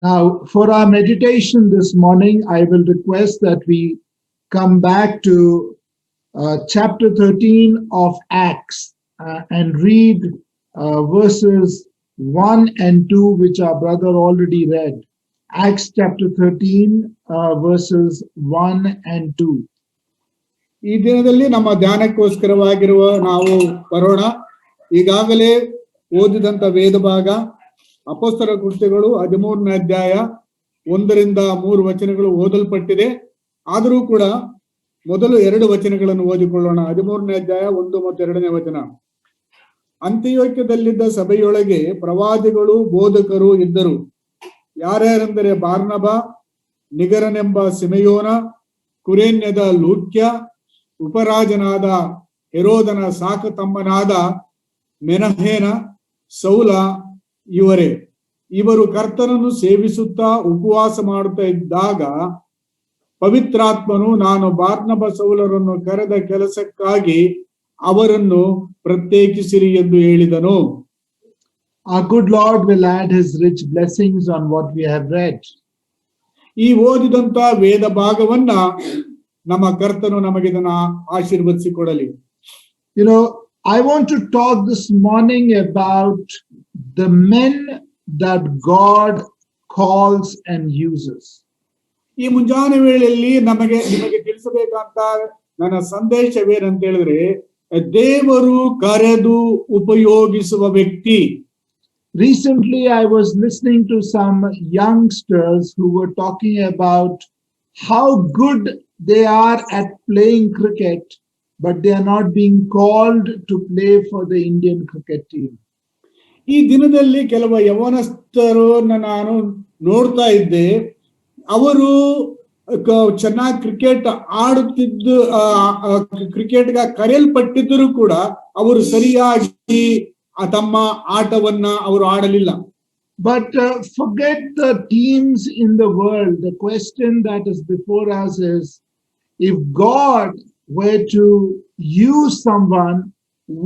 Now, for our meditation this morning, I will request that we come back to chapter 13 of Acts and read verses 1 and 2, which our brother already read. Acts chapter 13, verses 1 and 2. ಈ ದಿನದಲ್ಲಿ ನಮ್ಮ ಧ್ಯಾನಕ್ಕೋಸ್ಕರವಾಗಿರುವ ನಾವು ಬರೋಣ. ಈಗಾಗಲೇ ಓದಿದಂತ ವೇದ ಭಾಗ ಅಪೊಸ್ತಲ ಕೃತ್ಯಗಳು 13ನೇ ಅಧ್ಯಾಯ 1-3 ವಚನಗಳು ಓದಲ್ಪಟ್ಟಿದೆ. ಆದರೂ ಕೂಡ ಮೊದಲು 2 ವಚನಗಳನ್ನು ಓದಿಕೊಳ್ಳೋಣ. 13ನೇ ಅಧ್ಯಾಯ 1 ಮತ್ತು 2ನೇ ವಚನ. ಅಂತಿಯೋಕ್ಯದಲ್ಲಿದ್ದ ಸಭೆಯೊಳಗೆ ಪ್ರವಾದಿಗಳು ಬೋಧಕರು ಇದ್ದರು. ಯಾರ್ಯಾರೆಂದರೆ ಬಾರ್ನಬ, ನಿಗರನೆಂಬ ಸಿಮೆಯೋನ, ಕುರೇನ್ಯದ ಲೂಕ್ಯ, ಉಪರಾಜನಾದ ಹೆರೋದನ ಸಾಕತಮ್ಮನಾದ ಮೆನಹೇನ, ಸೌಲ ಇವರೇ. ಇವರು ಕರ್ತನನ್ನು ಸೇವಿಸುತ್ತಾ ಉಪವಾಸ ಮಾಡುತ್ತಾ ಇದ್ದಾಗ ಪವಿತ್ರಾತ್ಮನು ನಾನು ಬಾರ್ನಬ ಸೌಲರನ್ನು ಕರೆದ ಕೆಲಸಕ್ಕಾಗಿ ಅವರನ್ನು ಪ್ರತ್ಯೇಕಿಸಿರಿ ಎಂದು ಹೇಳಿದನು. Our good Lord will add his rich blessings on what we have read. ಈ ಓದಿದಂತ ವೇದ ಭಾಗವನ್ನ ನಮ್ಮ ಕರ್ತನು ನಮಗೆ ಇದನ್ನ ಆಶೀರ್ವದಿಸಿಕೊಡಲಿ. You know, I want to talk this morning about the men that God calls and uses. ಈ ಮುಂಜಾನೆ ವೇಳೆಯಲ್ಲಿ ನಿಮಗೆ ತಿಳಿಸಬೇಕಂತ ನನ್ನ ಸಂದೇಶವೇನಂತ ಹೇಳಿದ್ರೆ, ದೇವರು ಕರೆದು ಉಪಯೋಗಿಸುವ ವ್ಯಕ್ತಿ. Recently, I was listening to some youngsters who were talking about how good they are at playing cricket, but they are not being called to play for the Indian cricket team. ಈ ದಿನದಲ್ಲಿ ಕೆಲವು ಯವನಸ್ಥರನ್ನ ನಾನು ನೋಡ್ತಾ ಇದ್ದೆ. ಅವರು ಚೆನ್ನಾಗಿ cricket ಆಡುತ್ತಿದ್ದು ಕ್ರಿಕೆಟ್ಗೆ ಕರೆಯಲ್ಪಟ್ಟಿದ್ದರೂ ಕೂಡ ಅವರು ಸರಿಯಾಗಿ ತಮ್ಮ ಆಟವನ್ನ ಅವರು ಆಡಲಿಲ್ಲ. But forget the teams in the world. The question that is before us is, if God were to use someone,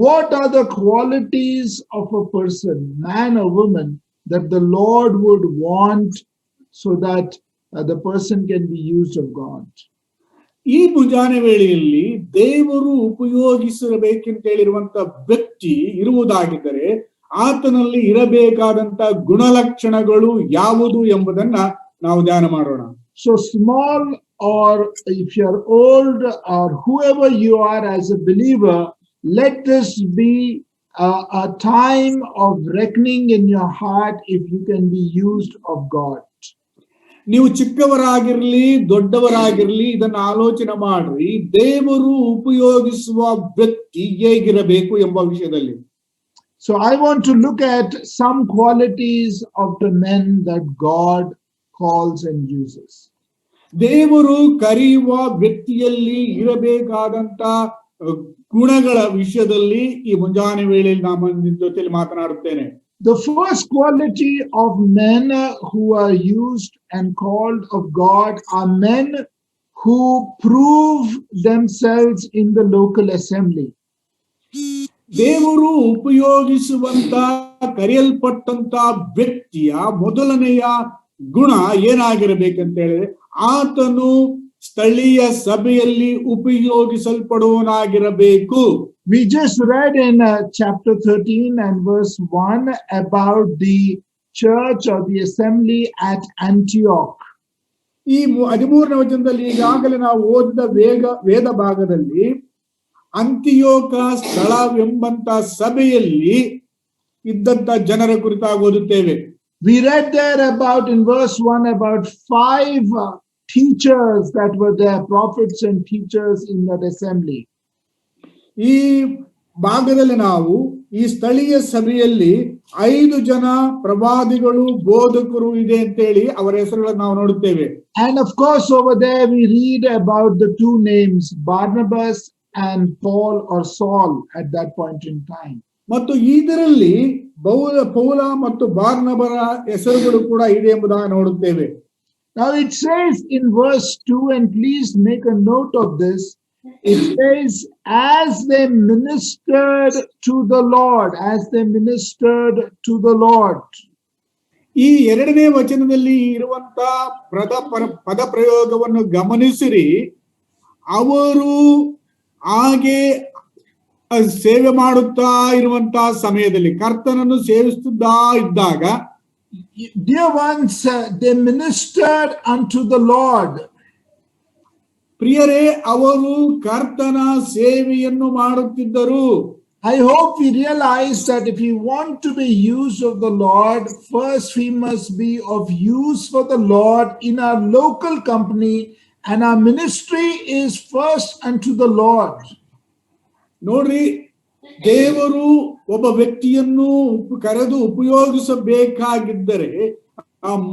what are the qualities of a person, man or woman, that the Lord would want so that the person can be used of God? ಈ ಮುಂಜಾನೆ ವೇಳೆಯಲ್ಲಿ ದೇವರು ಉಪಯೋಗಿಸಬೇಕೆಂತ ಹೇಳಿರುವಂತ ವ್ಯಕ್ತಿ ಇರುವುದಾಗಿದ್ದರೆ ಆತನಲ್ಲಿ ಇರಬೇಕಾದಂತ ಗುಣಲಕ್ಷಣಗಳು ಯಾವುದು ಎಂಬುದನ್ನ ನಾವು ಧ್ಯಾನ ಮಾಡೋಣ. So small or if you're old or whoever you are as a believer, let this be a time of reckoning in your heart if you can be used of God. ನೀವು ಚಿಕ್ಕವರಾಗಿರ್ಲಿ ದೊಡ್ಡವರಾಗಿರ್ಲಿ ಇದನ್ನ ಆಲೋಚನೆ ಮಾಡ್ರಿ, ದೇವರು ಉಪಯೋಗಿಸುವ ವ್ಯಕ್ತಿ ಹೇಗಿರಬೇಕು ಎಂಬ ವಿಷಯದಲ್ಲಿ. So I want to look at some qualities of the men that God calls and uses. ದೇವರು ಕರೆಯುವ ವ್ಯಕ್ತಿಯಲ್ಲಿ ಇರಬೇಕಾದಂತ ಗುಣಗಳ ವಿಷಯದಲ್ಲಿ ಈ ಮುಂಜಾನೆ ವೇಳೆಯಲ್ಲಿ ನಾನು ನಿಮ್ಮ ಜೊತೆಯಲ್ಲಿ ಮಾತನಾಡುತ್ತೇನೆ. The first quality of men who are used and called of God are men who prove themselves in the local assembly. ದೇವರು ಉಪಯೋಗಿಸುವಂತ ಕರೆಯಲ್ಪಟ್ಟಂತ ವ್ಯಕ್ತಿಯ ಮೊದಲನೆಯ ಗುಣ ಏನಾಗಿರಬೇಕಂತ ಹೇಳಿದ್ರೆ, ಆತನು ಸ್ಥಳೀಯ ಸಭೆಯಲ್ಲಿ ಉಪಯೋಗಿಸಲ್ಪಡುವನಾಗಿರಬೇಕು. We just read in chapter 13 and verse 1 about the church or the assembly at Antioch. ಈ 13ನೇ ವಚನದಲ್ಲಿ ಈಗಾಗಲೇ ನಾವು ಓದಿದ ವೇದ ಭಾಗದಲ್ಲಿ ಅಂತಿಯೋಕ ಸ್ಥಳವೆಂಬಂತ ಸಭೆಯಲ್ಲಿ ಇದ್ದಂತ ಜನರ ಕುರಿತಾಗಿ ಓದುತ್ತೇವೆ. We read there about in verse 1 about 5 teachers that were there, prophets and teachers in that assembly. ಈ ಭಾಗದಲ್ಲಿ ನಾವು ಈ ಸ್ಥಳೀಯ ಸಭೆಯಲ್ಲಿ 5 ಜನ ಪ್ರವಾದಿಗಳು ಬೋಧಕರು ಇದೆ ಅಂತೇಳಿ ಅವರ ಹೆಸರುಗಳನ್ನು ನಾವು ನೋಡುತ್ತೇವೆ. And of course over there we read about the 2 names, Barnabas and Paul or Saul at that point in time. ಮತ್ತು ಇದರಲ್ಲಿ ಪೌಲ ಮತ್ತು ಬಾರ್ನಬರ ಹೆಸರುಗಳು ಕೂಡ ಇದೆ ಎಂಬುದಾಗಿ ನೋಡುತ್ತೇವೆ. Now it says in verse 2, and please make a note of this, it says, as they ministered to the Lord, as they ministered to the Lord. ಈ ಎರಡನೇ ವಚನದಲ್ಲಿ ಇರುವಂತ ಪದ ಪ್ರಯೋಗವನ್ನು ಗಮನಿಸಿರಿ. ಅವರು ಹಾಗೆ ಸೇವೆ ಮಾಡುತ್ತಾ ಇರುವಂತಹ ಸಮಯದಲ್ಲಿ, ಕರ್ತನನ್ನು ಸೇವಿಸುತ್ತಾ ಇದ್ದಾಗ, dear ones, they ministered unto the Lord. ಪ್ರಿಯರೇ, ಅವರು ಕರ್ತನ ಸೇವೆಯನ್ನು ಮಾಡುತ್ತಿದ್ದರು. I hope we realize that if we want to be used of the Lord, first we must be of use for the Lord in our local company, and our ministry is first unto the Lord. ನೋಡ್ರಿ, ದೇವರು ಒಬ್ಬ ವ್ಯಕ್ತಿಯನ್ನು ಕರೆದು ಉಪಯೋಗಿಸಬೇಕಾಗಿದ್ದರೆ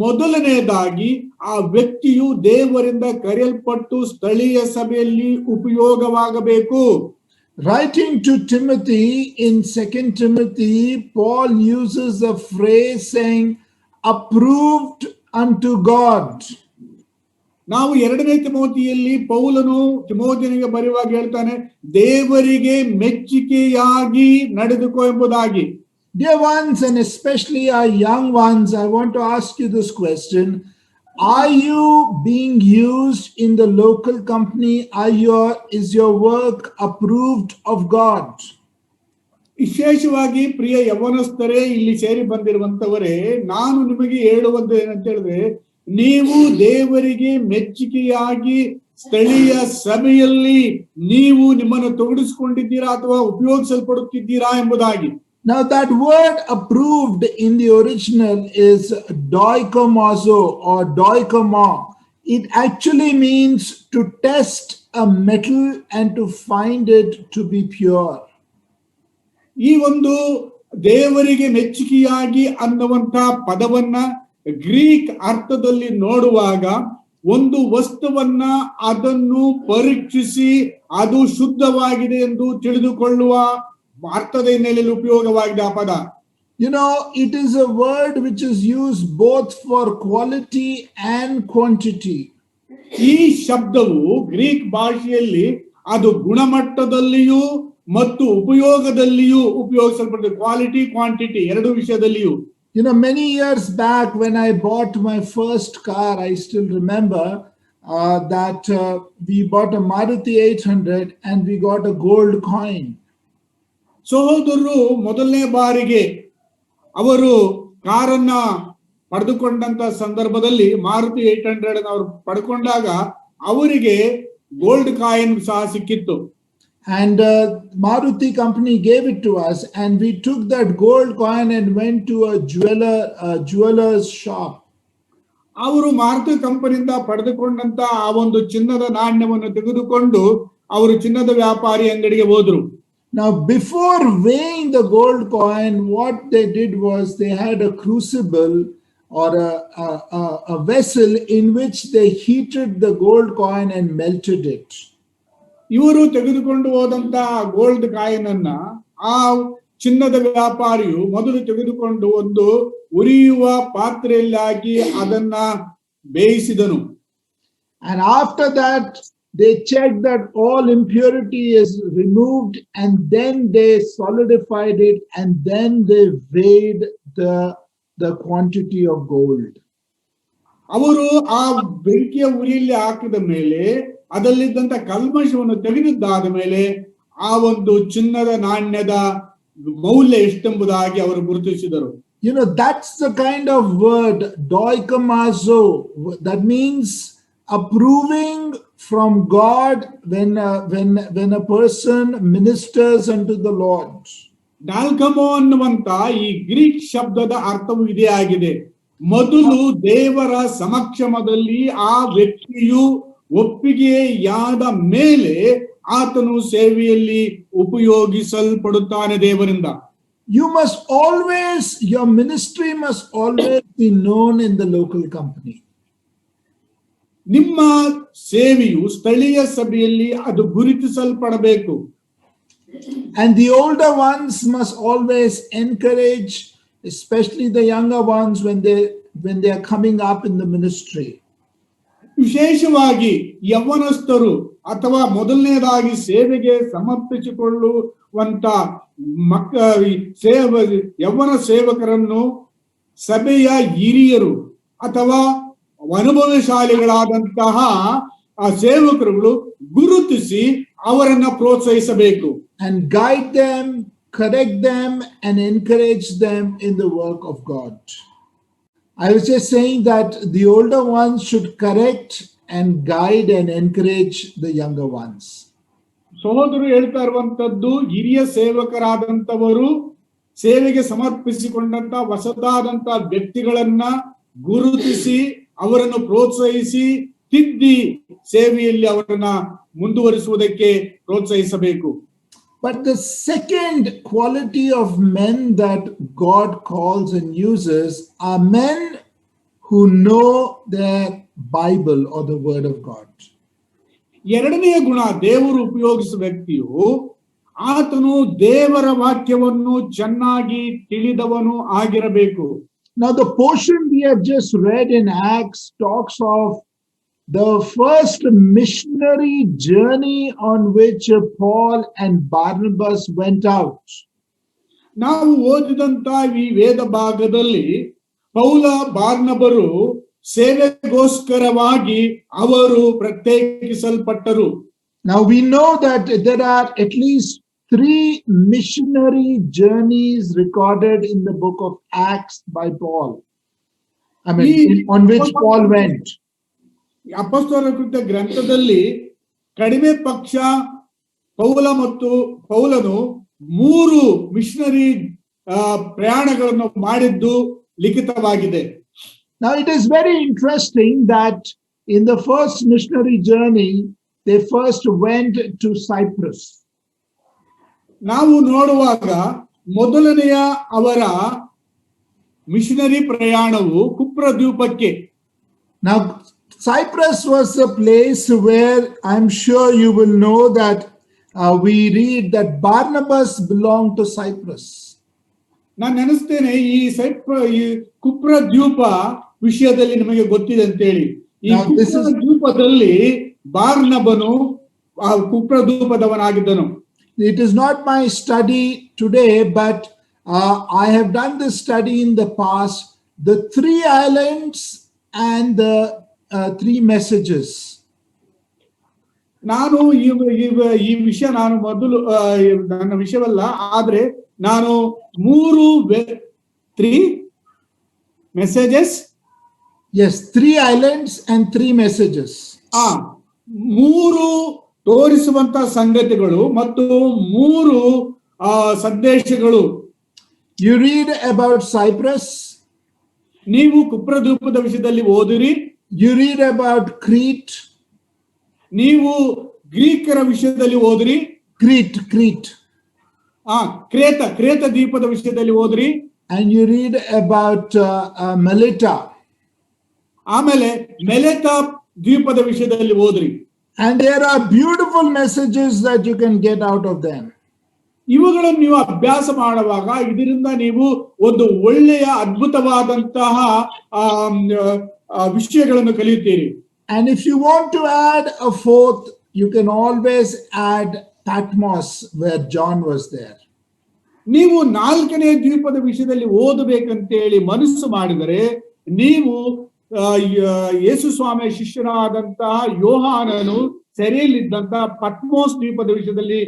ಮೊದಲನೆಯದಾಗಿ ಆ ವ್ಯಕ್ತಿಯು ದೇವರಿಂದ ಕರೆಯಲ್ಪಟ್ಟು ಸ್ಥಳೀಯ ಸಭೆಯಲ್ಲಿ ಉಪಯೋಗವಾಗಬೇಕು. Writing to Timothy in 2 Timothy, Paul uses a phrase saying, approved unto God. ನಾವು 2ನೇ ತಿಮೋತಿಯಲ್ಲಿ ಪೌಲನು ತಿಮೋತಿಯನಿಗೆ ಬರೆಯುವಾಗ ಹೇಳ್ತಾನೆ, ದೇವರಿಗೆ ಮೆಚ್ಚುಗೆಯಾಗಿ ನಡೆದುಕೋ ಎಂಬುದಾಗಿ. Dear ones, and especially our young ones, I want to ask you this question. Are you being used in the local company? Is your work approved of God? ವಿಶೇಷವಾಗಿ ಪ್ರಿಯ ಯವನಸ್ಥರೇ, ಇಲ್ಲಿ ಸೇರಿ ಬಂದಿರುವಂತವರೇ, ನಾನು ನಿಮಗೆ ಹೇಳುವುದು ಏನಂತ ಹೇಳಿದ್ರೆ, ನೀವು ದೇವರಿಗೆ ಮೆಚ್ಚುಗೆಯಾಗಿ ಸ್ಥಳೀಯ ಸಭೆಯಲ್ಲಿ ನೀವು ನಿಮ್ಮನ್ನು ತೊಡಗಿಸಿಕೊಂಡಿದ್ದೀರಾ ಅಥವಾ ಉಪಯೋಗಿಸಲ್ಪಡುತ್ತಿದ್ದೀರಾ ಎಂಬುದಾಗಿ. Now that word approved in the original is doikomazo or doikoma. It actually means to test a metal and to find it to be pure. ಈ ಒಂದು ದೇವರಿಗೆ ಮೆಚ್ಚುಗೆಯಾಗಿ ಅನ್ನುವಂತ ಪದವನ್ನ ಗ್ರೀಕ್ ಅರ್ಥದಲ್ಲಿ ನೋಡುವಾಗ ಒಂದು ವಸ್ತುವನ್ನ ಅದನ್ನು ಪರೀಕ್ಷಿಸಿ ಅದು ಶುದ್ಧವಾಗಿದೆ ಎಂದು ತಿಳಿದುಕೊಳ್ಳುವ ಅರ್ಥದ ಹಿನ್ನೆಲೆಯಲ್ಲಿ ಉಪಯೋಗವಾಗಿದೆ ಆ ಪದ. You know, it is a word which is used both for quality and quantity. ಈ ಶಬ್ದವು ಗ್ರೀಕ್ ಭಾಷೆಯಲ್ಲಿ ಅದು ಗುಣಮಟ್ಟದಲ್ಲಿಯೂ ಮತ್ತು ಉಪಯೋಗದಲ್ಲಿಯೂ ಉಪಯೋಗಿಸಲ್ಪಡುತ್ತದೆ. ಕ್ವಾಲಿಟಿ, ಕ್ವಾಂಟಿಟಿ ಎರಡು ವಿಷಯದಲ್ಲಿಯೂ. You know, many years back when I bought my first car, I still remember that we bought a Maruti 800 and we got a gold coin. ಸಹೋದರರು ಮೊದಲನೇ ಬಾರಿಗೆ ಅವರು ಕಾರನ್ನ ಪಡೆದುಕೊಂಡಂತ ಸಂದರ್ಭದಲ್ಲಿ ಮಾರುತಿ 800 ಅವರು ಪಡ್ಕೊಂಡಾಗ ಅವರಿಗೆ ಗೋಲ್ಡ್ ಕಾಯಿನ್ ಸಹ ಸಿಕ್ಕಿತ್ತು. And Maruti company gave it to us, and we took that gold coin and went to a jeweler's shop. ಅವರು ಮಾರುತಿ ಕಂಪನಿಯಿಂದ ಪಡೆದುಕೊಂಡಂತ ಆ ಒಂದು ಚಿನ್ನದ ನಾಣ್ಯವನ್ನು ತೆಗೆದುಕೊಂಡು ಅವರು ಚಿನ್ನದ ವ್ಯಾಪಾರಿ ಅಂಗಡಿಗೆ ಹೋದ್ರು. Now, before weighing the gold coin, what they did was they had a crucible or a vessel in which they heated the gold coin and melted it. ಇವರು ತೆಗೆದುಕೊಂಡು ಹೋದಂತ ಗೋಲ್ಡ್ ಕಾಯಿನ್ ಅನ್ನ ಆ ಚಿನ್ನದ ವ್ಯಾಪಾರಿಯು ಮೊದಲು ತೆಗೆದುಕೊಂಡು ಒಂದು ಉರಿಯುವ ಪಾತ್ರೆಯಲ್ಲಿ ಹಾಕಿ ಅದನ್ನ ಬೇಯಿಸಿದನು. And after that, they checked that all impurity is removed, and then they solidified it, and then they weighed the quantity of gold. ಅವರು ಆ ಬೆಂಕಿಯ ಉರಿಯಲ್ಲಿ ಹಾಕಿದ ಮೇಲೆ ಅದರಲ್ಲಿದ್ದಂತ ಕಲ್ಮಶವನ್ನು ತೆಗೆದಿದ್ದಾದ ಮೇಲೆ ಆ ಒಂದು ಚಿನ್ನದ ನಾಣ್ಯದ ಮೌಲ್ಯ ಎಷ್ಟೆಂಬುದಾಗಿ ಅವರು ಗುರುತಿಸಿದರು. You know, that's the kind of word doikomazo, that means approving from God when a person ministers unto the Lord. ಡಾಲ್ಕಮೋ ಅನ್ನುವಂತ ಈ ಗ್ರೀಕ್ ಶಬ್ದದ ಅರ್ಥವು ಇದೇ ಆಗಿದೆ. ಮೊದಲು ದೇವರ ಸಮಕ್ಷಮದಲ್ಲಿ ಆ ವ್ಯಕ್ತಿಯು ಒಪ್ಪಿಗೆಯಾದ ಮೇಲೆ ಆತನು ಸೇವೆಯಲ್ಲಿ ಉಪಯೋಗಿಸಲ್ಪಡುತ್ತಾನೆ ದೇವರಿಂದ. Your ministry must always be known in the local company. ನಿಮ್ಮ ಸೇವೆಯು ಸ್ಥಳೀಯ ಸಭೆಯಲ್ಲಿ ಅದು ಗುರುತಿಸಲ್ಪಡಬೇಕು. And the older ones must always encourage, especially the younger ones when they are coming up in the ministry. ವಿಶೇಷವಾಗಿ ಯೌವನಸ್ಥರು ಅಥವಾ ಮೊದಲನೇದಾಗಿ ಸೇವೆಗೆ ಸಮರ್ಪಿಸಿಕೊಳ್ಳುವಂತ ಯೌವನ ಸೇವಕರನ್ನು ಸಭೆಯ ಹಿರಿಯರು ಅಥವಾ ಅನುಭವಶಾಲಿಗಳಾದಂತಹ ಆ ಸೇವಕರುಗಳು ಗುರುತಿಸಿ ಅವರನ್ನ ಪ್ರೋತ್ಸಾಹಿಸಬೇಕು. And guide them, correct them, and encourage them in the work of God. I was just saying that the older ones should correct and guide and encourage the younger ones. ಸಹೋದರರು ಹೇಳ್ತಾ ಇರುವಂತದ್ದು, ಹಿರಿಯ ಸೇವಕರಾದಂತವರು ಸೇವೆಗೆ ಸಮರ್ಪಿಸಿಕೊಂಡಂತ ಹೊಸದಾದಂತ ವ್ಯಕ್ತಿಗಳನ್ನ ಗುರುತಿಸಿ ಅವರನ್ನು ಪ್ರೋತ್ಸಾಹಿಸಿ ತಿದ್ದಿ ಸೇವೆಯಲ್ಲಿ ಅವರನ್ನ ಮುಂದುವರಿಸುವುದಕ್ಕೆ ಪ್ರೋತ್ಸಾಹಿಸಬೇಕು. But the second quality of men that God calls and uses are men who know their Bible or the Word of God. ಎರಡನೆಯ ಗುಣ ದೇವರು ಉಪಯೋಗಿಸುವ ವ್ಯಕ್ತಿಯು ಆತನು ದೇವರ ವಾಕ್ಯವನ್ನು ಚೆನ್ನಾಗಿ ತಿಳಿದವನು ಆಗಿರಬೇಕು. Now the portion we have just read in Acts talks of the first missionary journey on which Paul and Barnabas went out. ನಾವು ಓದಿದಂತ ಈ ವೇದ ಭಾಗದಲ್ಲಿ ಪೌಲ ಬಾರ್ನಬರು ಸೇವೆಗೋಸ್ಕರವಾಗಿ ಅವರು ಪ್ರತ್ಯೇಕಿಸಲ್ಪಟ್ಟರು. Now we know that there are at least 3 missionary journeys recorded in the book of Acts by Paul. I mean, on which Paul went. ಅಪೊಸ್ತಲರ ಕೃತ್ಯ ಗ್ರಂಥದಲ್ಲಿ ಕಡಿಮೆ ಪಕ್ಷ ಪೌಲನು 3 missionary ಪ್ರಯಾಣಗಳನ್ನು ಮಾಡಿದ್ದು ಲಿಖಿತವಾಗಿದೆ. Now it is very interesting that in the first missionary journey they first went to Cyprus. ನಾವು ನೋಡುವಾಗ ಮೊದಲನೆಯ ಅವರ ಮಿಷನರಿ ಪ್ರಯಾಣವು ಕುಪ್ರ ದ್ವೀಪಕ್ಕೆ. Now Cyprus was a place where I'm sure you will know that we read that Barnabas belonged to Cyprus. ನಾನು ನೆನೆಸ್ತೇನೆ ಈ ಕುಪ್ರ ದ್ವೀಪ ವಿಷಯದಲ್ಲಿ ನಿಮಗೆ ಗೊತ್ತಿದೆ ಅಂತ ಹೇಳಿ. ಈ ಕುಪ್ರ ದ್ವೀಪದಲ್ಲಿ ಬಾರ್ನಬನು ಕುಪ್ರ ದ್ವೀಪದವನಾಗಿದ್ದನು. It is not my study today, but I have done this study in the past. The 3 islands and the 3 messages. ನಾನು ಈ ವಿಷಯ ನಾನು ಮೊದಲು ನನ್ನ ವಿಷಯವಲ್ಲ, ಆದ್ರೆ ನಾನು 3 messages. Yes, 3 islands and 3 messages. 3 ತೋರಿಸುವಂತ ಸಂಗತಿಗಳು ಮತ್ತು 3 ಸಂದೇಶಗಳು. You read about Cyprus. ನೀವು ಕುಪ್ರದ್ವೀಪದ ವಿಷಯದಲ್ಲಿ ಓದಿರಿ. You read about Crete. ನೀವು ಗ್ರೀಕರ ವಿಷಯದಲ್ಲಿ ಓದಿರಿ. Crete. ಕ್ರೇತ ದ್ವೀಪದ ವಿಷಯದಲ್ಲಿ ಓದಿರಿ. And you read about Melita. ಆಮೇಲೆ ಮೆಲೆತಾ ದ್ವೀಪದ ವಿಷಯದಲ್ಲಿ ಓದಿರಿ. And there are beautiful messages that you can get out of them. ಇವುಗಳನ್ನು ನೀವು ಅಭ್ಯಾಸ ಮಾಡುವಾಗ ಇದರಿಂದ ನೀವು ಒಂದು ಒಳ್ಳೆಯ ಅದ್ಭುತವಾದಂತಹ ವಿಷಯಗಳನ್ನು ಕಲಿಯುತ್ತೀರಿ. And if you want to add a 4th, you can always add Patmos, where John was there. ನೀವು 4ನೇ ದ್ವೀಪದ ವಿಷಯದಲ್ಲಿ ಓದಬೇಕಂತೇಳಿ ಮನಸ್ಸು ಮಾಡಿದರೆ ನೀವು ಯೇಸು ಸ್ವಾಮಿಯ ಶಿಷ್ಯನಾದಂತಹ ಯೋಹಾನನು ಸೆರೆಯಲ್ಲಿದ್ದಂತಹ ಪಟ್ಮೋಸ್ ದ್ವೀಪದ ವಿಷಯದಲ್ಲಿ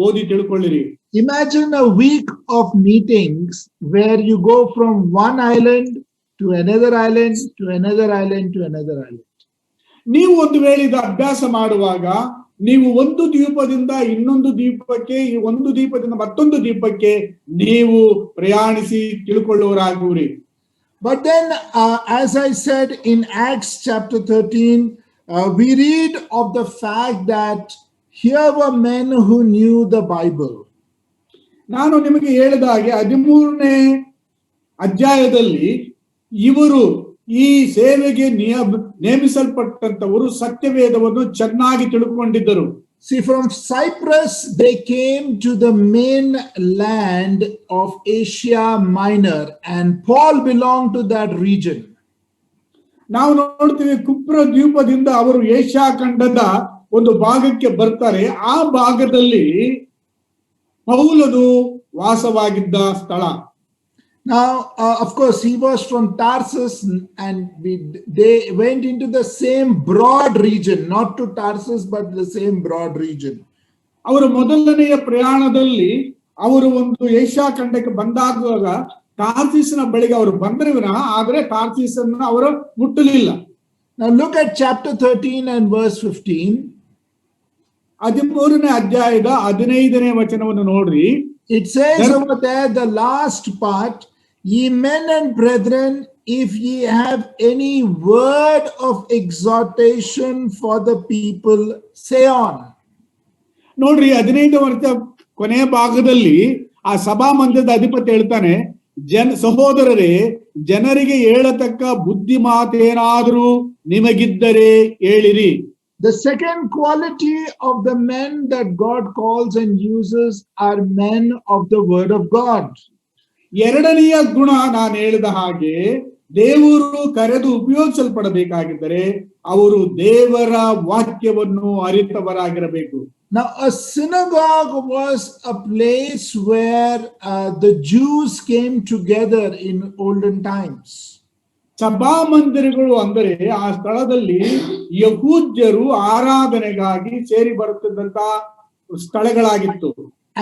ಓದಿ ತಿಳ್ಕೊಳ್ಳಿರಿ. Imagine a week of meetings where you go from one island to another island to another island to another island. ನೀವು ಒಂದು ವೇಳೆ ಇದು ಅಭ್ಯಾಸ ಮಾಡುವಾಗ ನೀವು ಒಂದು ದ್ವೀಪದಿಂದ ಇನ್ನೊಂದು ದ್ವೀಪಕ್ಕೆ, ಒಂದು ದ್ವೀಪದಿಂದ ಮತ್ತೊಂದು ದ್ವೀಪಕ್ಕೆ ನೀವು ಪ್ರಯಾಣಿಸಿ ತಿಳ್ಕೊಳ್ಳುವರಾಗುವಿರಿ. But then, as I said in Acts chapter 13, we read of the fact that here were men who knew the Bible. ನಾನು ನಿಮಗೆ ಹೇಳಿದ ಹಾಗೆ 13ನೇ ಅಧ್ಯಾಯದಲ್ಲಿ ಇವರು ಈ ಸೇವೆಗೆ ನೇಮಿಸಲ್ಪಟ್ಟಂತವರು ಸತ್ಯವೇದವನ್ನು ಚೆನ್ನಾಗಿ ತಿಳ್ಕೊಂಡಿದ್ದರು. See, from Cyprus, they came to the mainland of Asia Minor, and Paul belonged to that region. ನಾವು ನೋಡ್ತೀವಿ ಕುಪ್ರ ದ್ವೀಪದಿಂದ ಅವರು ಏಷ್ಯಾ ಖಂಡದ ಒಂದು ಭಾಗಕ್ಕೆ ಬರ್ತಾರೆ. ಆ ಭಾಗದಲ್ಲಿ ಪೌಲನು ವಾಸವಾಗಿದ್ದ ಸ್ಥಳ. Now, of course, he was from Tarsus, and they went into the same broad region, not to Tarsus, but the same broad region. ಅವರ ಮೊದಲನೆಯ ಪ್ರಯಾಣದಲ್ಲಿ ಅವರು ಒಂದು ಏಷ್ಯಾ ಖಂಡಕ್ಕೆ ಬಂದಾಗ ಟಾರ್ಸಿಸ್ನ ಬಳಿಗೆ ಅವರು ಬಂದ್ರೆ ವಿನಃ ಆದರೆ ಟಾರ್ಸಿಸ್ ಅನ್ನು ಅವರು ಮುಟ್ಟಲಿಲ್ಲ. Now look at chapter 13 and verse 15. 13ನೇ ಅಧ್ಯಾಯದ 15ನೇ ವಚನವನ್ನು ನೋಡ್ರಿ. It says over there, the last part, ye men and brethren, if ye have any word of exhortation for the people, say on. ನೋಡ್ರಿ 15 ವರ್ಷ ಕೊನೆಯ ಭಾಗದಲ್ಲಿ ಆ ಸಭಾ ಮಂದಿರದ ಅಧಿಪತಿ ಹೇಳ್ತಾನೆ, ಸಹೋದರರೇ, ಜನರಿಗೆ ಹೇಳತಕ್ಕ ಬುದ್ಧಿ ಮಾತೇನಾದರೂ ನಿಮಗಿದ್ದರೆ ಹೇಳಿರಿ. The second quality of the men that God calls and uses are men of the word of God. ಎರಡನೆಯ ಗುಣ ನಾನು ಹೇಳಿದ ಹಾಗೆ, ದೇವರು ಕರೆದು ಉಪಯೋಗಿಸಲ್ಪಡಬೇಕಾಗಿದ್ದರೆ ಅವರು ದೇವರ ವಾಕ್ಯವನ್ನು ಅರಿತವರಾಗಿರಬೇಕು. Now, a synagogue was a place where the Jews came together in olden times. ಸಭಾ ಮಂದಿರಗಳು ಅಂದರೆ ಆ ಸ್ಥಳದಲ್ಲಿ ಯಹೂದ್ಯರು ಆರಾಧನೆಗಾಗಿ ಸೇರಿ ಬರುತ್ತಿದ್ದಂತ ಸ್ಥಳಗಳಾಗಿತ್ತು.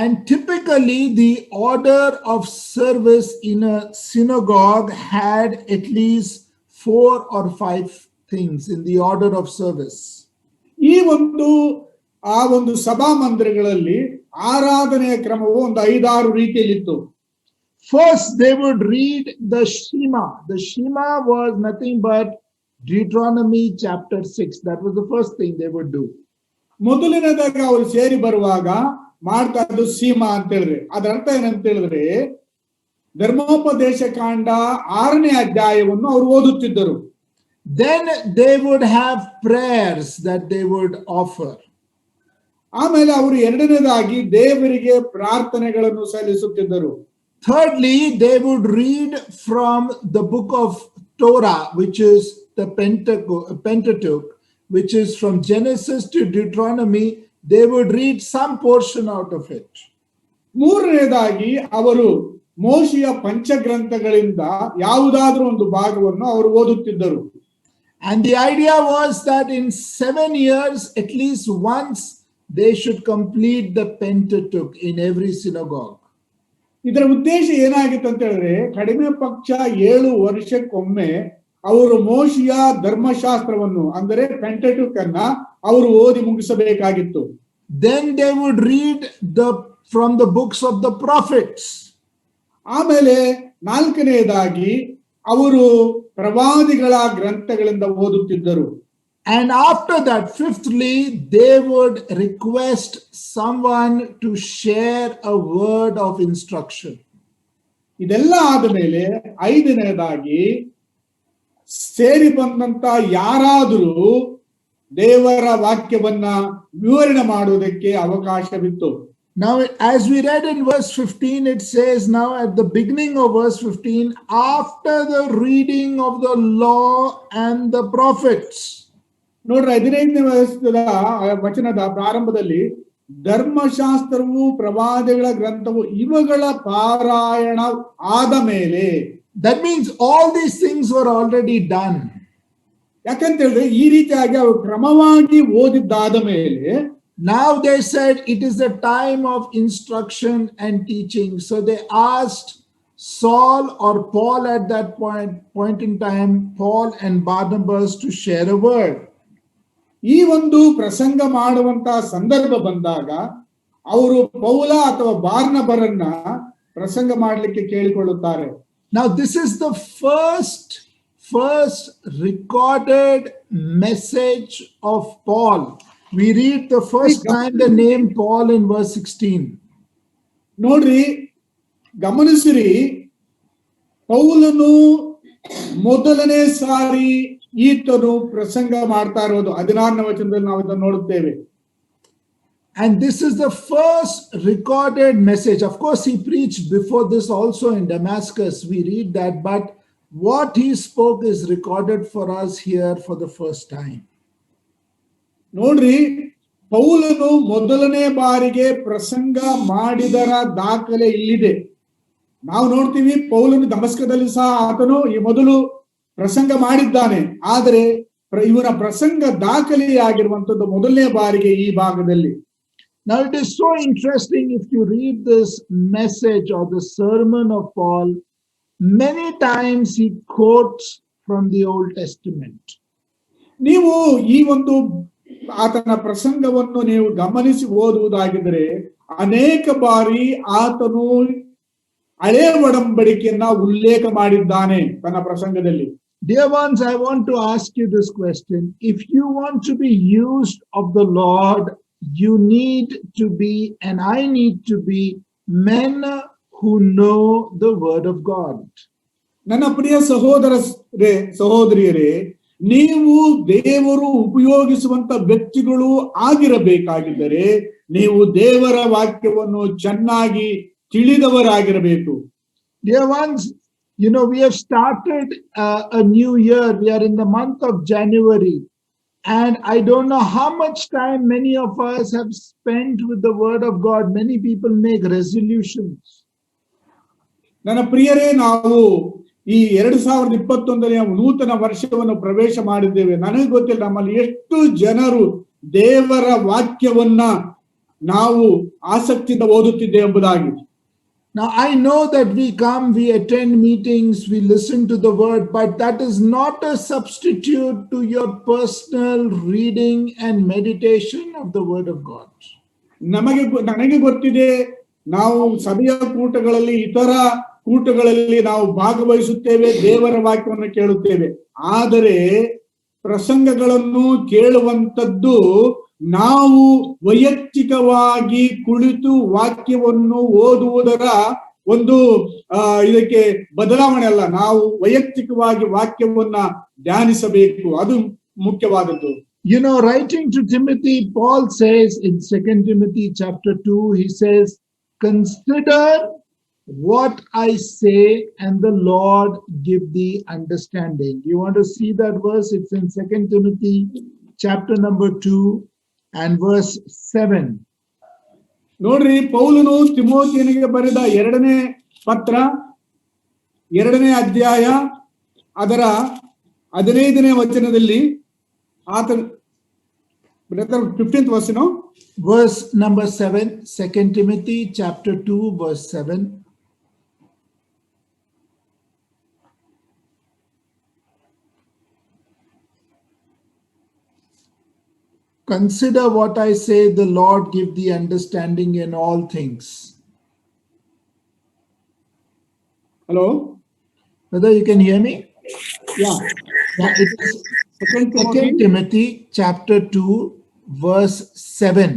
And typically the order of service in a synagogue had at least 4 or 5 things in the order of service. ಈ ಒಂದು ಸಭಾ ಮಂದಿರಗಳಲ್ಲಿ ಆರಾಧನೆಯ ಕ್ರಮವು ಒಂದು 5-6 ರೀತಿಯಲ್ಲಿತ್ತು. First, they would read the Shema. The Shema was nothing but Deuteronomy chapter 6. That was the first thing they would do. ಮೊದಲನೇದಾಗಿ ಅವರು ಸೇರಿ ಬರುವಾಗ ಮಾಡ್ತಾ ಇದ್ದು ಸೀಮಾ ಅಂತ ಹೇಳಿದ್ರೆ, ಅದರ ಅರ್ಥ ಏನಂತ ಹೇಳಿದ್ರೆ ಧರ್ಮೋಪದೇಶ ಕಾಂಡ 6ನೇ ಅಧ್ಯಾಯವನ್ನು ಅವರು ಓದುತ್ತಿದ್ದರು. Then they would have prayers that they would offer. ಆಮೇಲೆ ಅವರು ಎರಡನೇದಾಗಿ ದೇವರಿಗೆ ಪ್ರಾರ್ಥನೆಗಳನ್ನು ಸಲ್ಲಿಸುತ್ತಿದ್ದರು. Thirdly, they would read from the book of Torah, which is the Pentateuch, which is from Genesis to Deuteronomy. They would read some portion out of it. ಮೂರನೇದಾಗಿ ಅವರು ಮೋಶೆಯ ಪಂಚಗ್ರಂಥಗಳಿಂದ ಯಾವುದಾದ್ರೂ ಒಂದು ಭಾಗವನ್ನು ಅವರು ಓದುತ್ತಿದ್ದರು. And the idea was that in 7 years, at least once, they should complete the Pentateuch in every synagogue. ಇದರ ಉದ್ದೇಶ ಏನಾಗಿತ್ತು ಅಂತ ಹೇಳಿದ್ರೆ, ಕಡಿಮೆ ಪಕ್ಷ 7 ವರ್ಷಕ್ಕೊಮ್ಮೆ ಅವರು ಮೋಶೆಯ ಧರ್ಮಶಾಸ್ತ್ರವನ್ನು ಅಂದರೆ ಪೆಂಟಟುಕ್ ಅನ್ನ ಅವರು ಓದಿ ಮುಗಿಸಬೇಕಾಗಿತ್ತು. Then they would read from the books of the prophets. ಆಮೇಲೆ ನಾಲ್ಕನೆಯದಾಗಿ ಅವರು ಪ್ರವಾದಿಗಳ ಗ್ರಂಥಗಳಿಂದ ಓದುತ್ತಿದ್ದರು. And after that, fifthly, they would request someone to share a word of instruction. ಇದೆಲ್ಲ ಆದಮೇಲೆ 5ನೇದಾಗಿ ಸೇರಿ ಬಂದಂತ ಯಾರಾದರೂ ದೇವರ ವಾಕ್ಯವನ್ನ ವಿವರಣೆ ಮಾಡುವುದಕ್ಕೆ ಅವಕಾಶವಿತ್ತು. Now, as we read in verse 15, it says now at the beginning of verse 15, after the reading of the law and the prophets. ನೋಡ್ರಿ 15ನೇ ವಚನದ ಪ್ರಾರಂಭದಲ್ಲಿ ಧರ್ಮಶಾಸ್ತ್ರವು ಪ್ರವಾದಿಗಳ ಗ್ರಂಥವು ಇವುಗಳ ಪಾರಾಯಣ ಆದ ಮೇಲೆ. That means all these things were already done. ಯಾಕಂತ ಹೇಳಿದ್ರೆ ಈ ರೀತಿಯಾಗಿ ಅವರು ಕ್ರಮವಾಗಿ ಓದಿದ್ದಾದ ಮೇಲೆ now they said it is the time of instruction and teaching. So they asked Saul or Paul at that point in time, Paul and Barnabas to share a word. ಈ ಒಂದು ಪ್ರಸಂಗ ಮಾಡುವಂತ ಸಂದರ್ಭ ಬಂದಾಗ ಅವರು ಪೌಲ ಅಥವಾ ಬಾರ್ನಬರನ್ನ ಪ್ರಸಂಗ ಮಾಡಲಿಕ್ಕೆ ಕೇಳಿಕೊಳ್ಳುತ್ತಾರೆ. Now this is the first recorded message of Paul. We read the first time the name Paul in verse 16. ನೋಡ್ರಿ, ಗಮನಿಸಿರಿ, ಪೌಲನು ಮೊದಲನೇ ಸಾರಿ ಈತನು ಪ್ರಸಂಗ ಮಾಡ್ತಾ ಇರೋದು 16ನೇ ವಚನದಲ್ಲಿ ನಾವು ಇದನ್ನು ನೋಡುತ್ತೇವೆ. And this is the first recorded message. Of course, he preached before this also in Damascus. We read that, but what he spoke is recorded for us here for the first time. ನೋಡ್ರಿ, ಪೌಲನು ಮೊದಲನೇ ಬಾರಿಗೆ ಪ್ರಸಂಗ ಮಾಡಿದರ ದಾಖಲೆ ಇಲ್ಲಿದೆ. ನಾವು ನೋಡ್ತೀವಿ ಪೌಲನು ದಮಸ್ಕದಲ್ಲಿ ಸಹ ಆತನು ಈ ಮೊದಲು ಪ್ರಸಂಗ ಮಾಡಿದ್ದಾನೆ, ಆದರೆ ಇವನ ಪ್ರಸಂಗ ದಾಖಲೆಯಾಗಿರುವಂತದ್ದು ಮೊದಲನೇ ಬಾರಿಗೆ ಈ ಭಾಗದಲ್ಲಿ. Now it is so interesting if you read this message or the sermon of Paul, many times he quotes from the Old Testament. ನೀವು ಈ ಒಂದು ಆತನ ಪ್ರಸಂಗವನ್ನು ನೀವು ಗಮನಿಸಿ ಓದುವುದಾಗಿದ್ದರೆ ಅನೇಕ ಬಾರಿ ಆತನು ಹಳೆಯ ಒಡಂಬಡಿಕೆಯನ್ನ ಉಲ್ಲೇಖ ಮಾಡಿದ್ದಾನೆ ತನ್ನ ಪ್ರಸಂಗದಲ್ಲಿ. Dear ones, I want to ask you this question. If you want to be used of the Lord, you need to be, and I need to be, men who know the word of God. ನನ್ನ ಪ್ರಿಯ ಸಹೋದರಿಯರೇ, ನೀವು ದೇವರು ಉಪಯೋಗಿಸುವಂತ ವ್ಯಕ್ತಿಗಳು ಆಗಿರಬೇಕಾಗಿದ್ದರೆ ನೀವು ದೇವರ ವಾಕ್ಯವನ್ನು ಚೆನ್ನಾಗಿ ತಿಳಿದವರಾಗಿರಬೇಕು. Dear ones, you know, we have started a new year. We are in the month of January. And I don't know how much time many of us have spent with the word of God. Many people make resolutions. ನನ್ನ ಪ್ರಿಯರೇ, ನಾವು ಈ 2021ನೇ ನೂತನ ವರ್ಷವನ್ನು ಪ್ರವೇಶ ಮಾಡಿದ್ದೇವೆ. ನನಗೆ ಗೊತ್ತಿಲ್ಲ ನಮ್ಮಲ್ಲಿ ಎಷ್ಟು ಜನರು ದೇವರ ವಾಕ್ಯವನ್ನ ನಾವು ಆಸಕ್ತಿಯಿಂದ ಓದುತ್ತಿದ್ದೇವೆ ಎಂಬುದಾಗಿ. Now, I know that we come, we attend meetings, we listen to the word, but that is not a substitute to your personal reading and meditation of the word of God. ನನಗೆ ಗೊತ್ತಿದೆ, ನಾವು ಸಭೆಯ ಕೂಟಗಳಲ್ಲಿ ಇತರ ಕೂಟಗಳಲ್ಲಿ ನಾವು ಭಾಗವಹಿಸುತ್ತೇವೆ, ದೇವರ ವಾಕ್ಯವನ್ನು ಕೇಳುತ್ತೇವೆ. ಆದರೆ ಪ್ರಸಂಗಗಳನ್ನು ಕೇಳುವಂತದ್ದು ನಾವು ವೈಯಕ್ತಿಕವಾಗಿ ಕುಳಿತು ವಾಕ್ಯವನ್ನು ಓದುವುದರ ಒಂದು ಇದಕ್ಕೆ ಬದಲಾವಣೆ ಅಲ್ಲ. ನಾವು ವೈಯಕ್ತಿಕವಾಗಿ ವಾಕ್ಯವನ್ನ ಧ್ಯಾನಿಸಬೇಕು, ಅದು ಮುಖ್ಯವಾದದ್ದು. You know, writing to Timothy, Paul says in 2 Timothy chapter 2, he says, consider what I say and the Lord give thee understanding. You want to see that verse? It's in 2 Timothy chapter number 2 and verse 7. ನೋಡ್ರಿ, ಪೌಲನು ತಿಮೋಥಿಯನಿಗೆ ಬರೆದ 2ನೇ ಪತ್ರ 2ನೇ ಅಧ್ಯಾಯ ಅದರ 15ನೇ ವಚನದಲ್ಲಿ ಆತನ 15th verse, verse number 7, 2 Timothy chapter 2 verse 7. Consider what I say, the Lord give thee understanding in all things. Hello? Whether you can hear me? Yeah. It is 2 Timothy chapter 2 verse 7.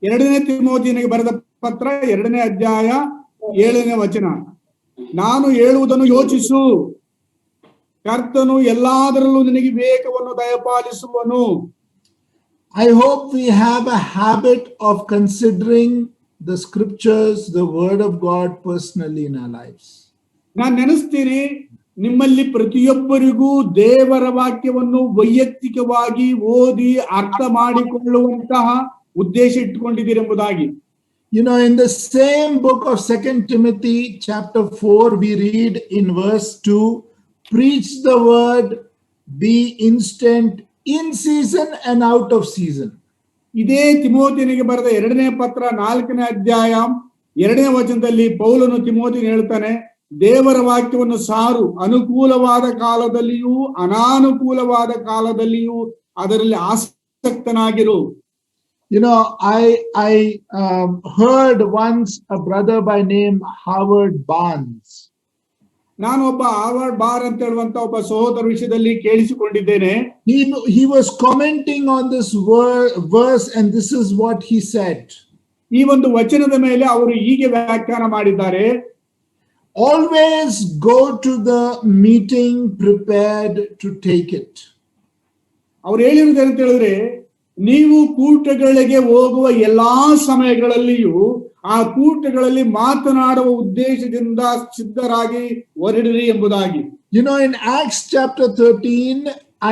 2ನೇ ತಿಮೋಥಿಯನಿಗೆ ಬರೆದ ಪತ್ರ 2ನೇ ಅಧ್ಯಾಯ 7ನೇ ವಚನ. ನಾನು ಹೇಳುವುದನ್ನು ಯೋಚಿಸು, ಕರ್ತನು ಎಲ್ಲಾದರಲ್ಲೂ ನಿನಗೆ ವಿವೇಕವನ್ನು ದಯಪಾಲಿಸುವನು. I hope we have a habit of considering the scriptures, the word of God personally in our lives. ನಾನು ನೆನೆಸ್ತೀನಿ, ನಿಮ್ಮಲ್ಲಿ ಪ್ರತಿಯೊಬ್ಬರಿಗೂ ದೇವರ ವಾಕ್ಯವನ್ನು ವೈಯಕ್ತಿಕವಾಗಿ ಓದಿ ಅರ್ಥ ಮಾಡಿಕೊಳ್ಳುವಂತಹ ಉದ್ದೇಶ ಇಟ್ಟುಕೊಂಡಿದ್ದೀರಿ ಎಂಬುದಾಗಿ. You know, in the same book of 2 Timothy chapter 4, we read in verse 2, preach the word, be instant in season and out of season. ಇದೇ ತಿಮೋಥಿಯನಿಗೆ ಬರೆದ 2ನೇ ಪತ್ರ 4ನೇ ಅಧ್ಯಾಯ 2ನೇ ವಚನದಲ್ಲಿ ಪೌಲನು ತಿಮೋಥಿಗೆ ಹೇಳ್ತಾನೆ, ದೇವರ ವಾಕ್ಯವನ್ನು ಸಾರು, ಅನುಕೂಲವಾದ ಕಾಲದಲ್ಲಿಯೂ ಅನಾನುಕೂಲವಾದ ಕಾಲದಲ್ಲಿಯೂ ಅದರಲ್ಲಿ ಆಸಕ್ತನಾಗಿರು. You know, I heard once a brother by name Howard Barnes. ನಾನು ಒಬ್ಬ ಹಾವರ್ಡ್ ಬಾರ್ ಅಂತ ಹೇಳುವಂತ ಒಬ್ಬ ಸಹೋದರ ವಿಷಯದಲ್ಲಿ ಕೇಳಿಸಿಕೊಂಡಿದ್ದೇನೆ. He was commenting on this verse and this is what he said. ಈ ಒಂದು ವಚನದ ಮೇಲೆ ಅವರು ಹೀಗೆ ವ್ಯಾಖ್ಯಾನ ಮಾಡಿದ್ದಾರೆ, always go to the meeting prepared to take it. ಅವ್ರು ಹೇಳಿರುವುದು ಅಂತ ಹೇಳಿದ್ರೆ, ನೀವು ಕೂಟಗಳಿಗೆ ಹೋಗುವ ಎಲ್ಲಾ ಸಮಯಗಳಲ್ಲಿಯೂ ಆ ಕೂಟಗಳಲ್ಲಿ ಮಾತನಾಡುವ ಉದ್ದೇಶದಿಂದ ಸಿದ್ಧರಾಗಿ ಹೊರಡಿರಿ ಎಂಬುದಾಗಿ. You know, in Acts chapter 13,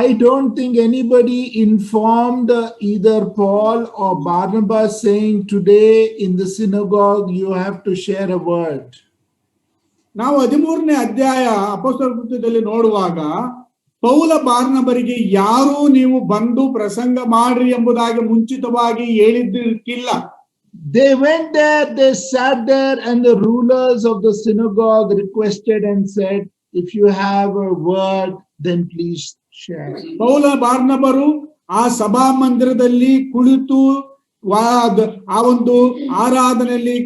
I don't think anybody informed either Paul or Barnabas saying, today in the synagogue you have to share a word. ನಾವು 13ನೇ ಅಧ್ಯಾಯ ಅಪೊಸ್ತಲರ ಕೃತ್ಯದಲ್ಲಿ ನೋಡುವಾಗ ಪೌಲ ಬಾರ್ನಬರಿಗೆ ಯಾರೂ ನೀವು ಬಂದು ಪ್ರಸಂಗ ಮಾಡ್ರಿ ಎಂಬುದಾಗಿ ಮುಂಚಿತವಾಗಿ ಹೇಳಿದ್ದಿರ್ಕಿಲ್ಲ. They went there, they sat there, and the rulers of the synagogue requested and said, if you have a word, then please share. ಪೌಲ ಬಾರ್ನಬರು ಆ ಸಭಾ ಮಂದಿರದಲ್ಲಿ ಕುಳಿತು ಆ ಒಂದು ಆರಾಧನೆಯಲ್ಲಿ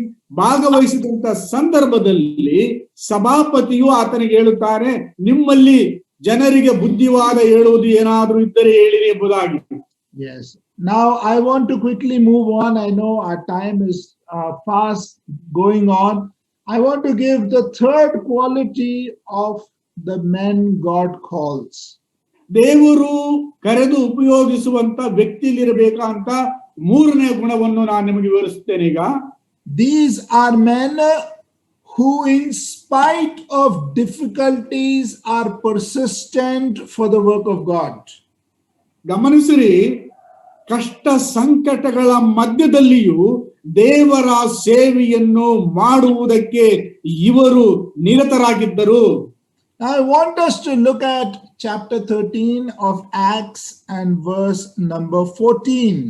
ಭಾಗವಹಿಸಿದಂತ ಸಂದರ್ಭದಲ್ಲಿ ಸಭಾಪತಿಯು ಆತನಿಗೆ ಹೇಳುತ್ತಾರೆ, ನಿಮ್ಮಲ್ಲಿ ಜನರಿಗೆ ಬುದ್ಧಿವಾದ ಹೇಳುವುದು ಏನಾದರೂ ಇದ್ದರೆ ಹೇಳಿರಿ ಎಂಬುದಾಗಿ. Yes. Now I want to quickly move on. I know our time is fast going on. I want to give the third quality of the men God calls. ದೇವರು ಕರೆದು ಉಪಯೋಗಿಸುವಂತ ವ್ಯಕ್ತಿಲಿರಬೇಕಂತ ಮೂರನೇ ಗುಣವನ್ನು ನಾನು ನಿಮಗೆ ವಿವರಿಸುತ್ತೇನೆ. ಈಗ these are men who in spite of difficulties are persistent for the work of God. ಗಮನಿಸಿರಿ, ಕಷ್ಟ ಸಂಕಟಗಳ ಮಧ್ಯದಲ್ಲಿಯೂ ದೇವರ ಸೇವೆಯನ್ನು ಮಾಡುವುದಕ್ಕೆ ಇವರು ನಿರತರಾಗಿದ್ದರು. I want us to look at chapter 13 of Acts and verse number 14.